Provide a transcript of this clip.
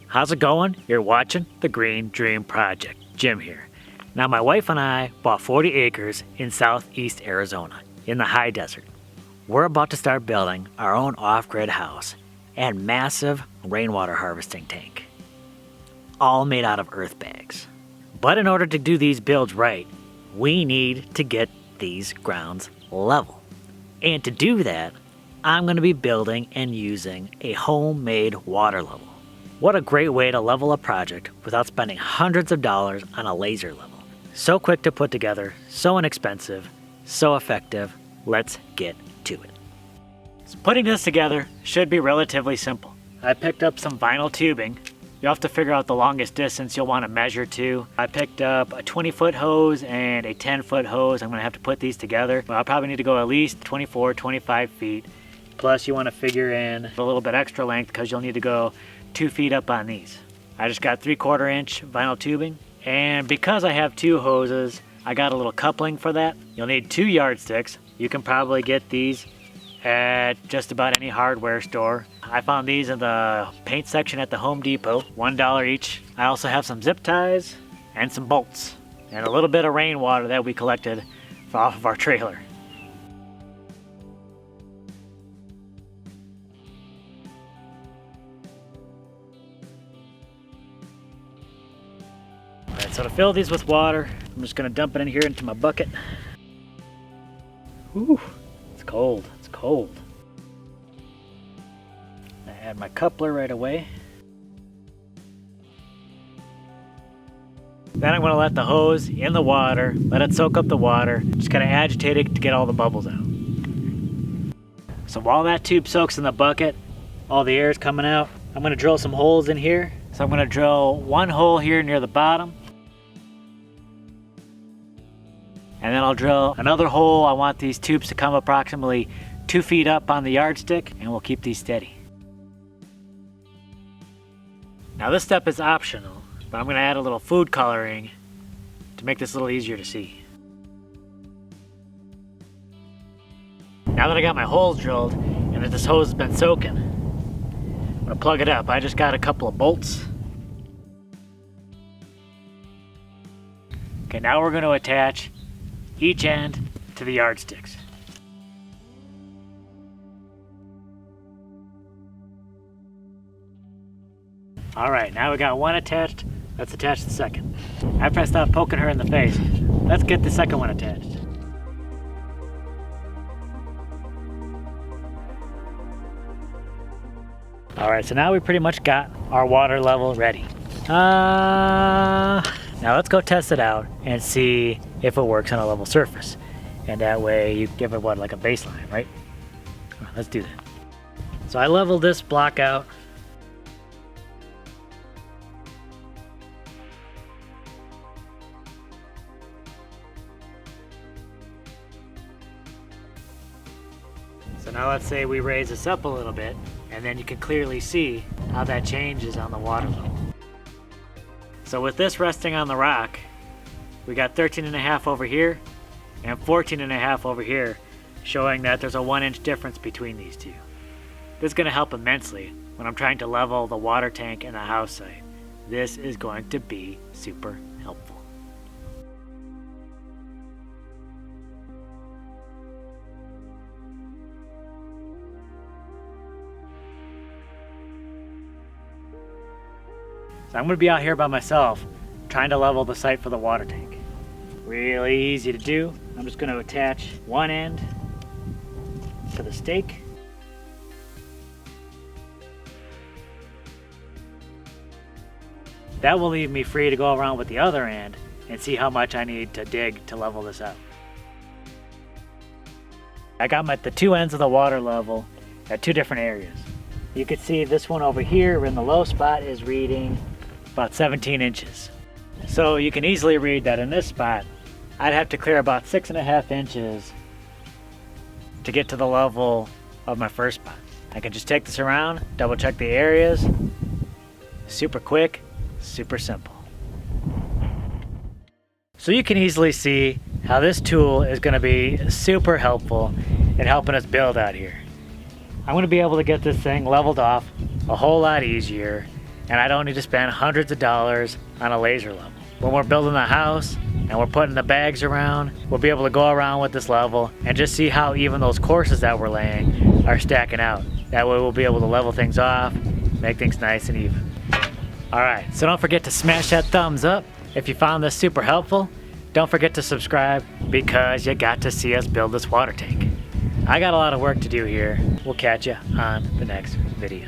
How's it going? You're watching The Green Dream Project. Jim here. Now my wife and I bought 40 acres in southeast Arizona in the high desert. We're about to start building our own off-grid house and massive rainwater harvesting tank, all made out of earth bags. But in order to do these builds right, we need to get these grounds level. And to do that, I'm going to be building and using a homemade water level. What a great way to level a project without spending hundreds of dollars on a laser level. So quick to put together, so inexpensive, so effective. Let's get to it. So putting this together should be relatively simple. I picked up some vinyl tubing. You'll have to figure out the longest distance you'll want to measure to. I picked up a 20-foot hose and a 10-foot hose. I'm going to have to put these together. I'll probably need to go at least 24, 25 feet. Plus you want to figure in a little bit extra length because you'll need to go 2 feet up on these. I just got 3/4 inch vinyl tubing, and because I have 2 hoses, I got a little coupling for that. You'll need 2 yardsticks. You can probably get these at just about any hardware store. I found these in the paint section at the Home Depot, $1 each. I also have some zip ties and some bolts and a little bit of rainwater that we collected off of our trailer. Alright, so to fill these with water, I'm just going to dump it in here into my bucket. Whew, it's cold, it's cold. I add my coupler right away. Then I'm going to let the hose in the water, let it soak up the water, just kind of agitate it to get all the bubbles out. So while that tube soaks in the bucket, all the air is coming out, I'm going to drill some holes in here. So I'm going to drill 1 hole here near the bottom. And then I'll drill another hole. I want these tubes to come approximately 2 feet up on the yardstick, and we'll keep these steady. Now this step is optional, but I'm going to add a little food coloring to make this a little easier to see. Now that I got my holes drilled and that this hose has been soaking, I'm going to plug it up. I just got a couple of bolts. Okay, now we're going to attach each end to the yardsticks. Alright, now we got one attached. Let's attach the second. After I stop poking her in the face, let's get the second one attached. Alright, so now we pretty much got our water level ready. Now let's go test it out and see if it works on a level surface. And that way you give it what, like a baseline, right? Let's do that. So I leveled this block out. So now let's say we raise this up a little bit, and then you can clearly see how that changes on the water level. So with this resting on the rock, we got 13.5 over here and 14.5 over here, showing that there's a 1 inch difference between these two. This is going to help immensely when I'm trying to level the water tank and the house site. This is going to be super helpful. So I'm going to be out here by myself trying to level the site for the water tank. Really easy to do. I'm just going to attach one end to the stake. That will leave me free to go around with the other end and see how much I need to dig to level this out. I got the 2 ends of the water level at 2 different areas. You can see this one over here in the low spot is reading about 17 inches. So you can easily read that in this spot, I'd have to clear about 6.5 inches to get to the level of my first spot. I can just take this around, double check the areas. Super quick, super simple. So you can easily see how this tool is going to be super helpful in helping us build out here. I'm going to be able to get this thing leveled off a whole lot easier and I don't need to spend hundreds of dollars on a laser level. When we're building the house and we're putting the bags around, we'll be able to go around with this level and just see how even those courses that we're laying are stacking out. That way we'll be able to level things off, make things nice and even. Alright, so don't forget to smash that thumbs up if you found this super helpful. Don't forget to subscribe because you got to see us build this water tank. I got a lot of work to do here. We'll catch you on the next video.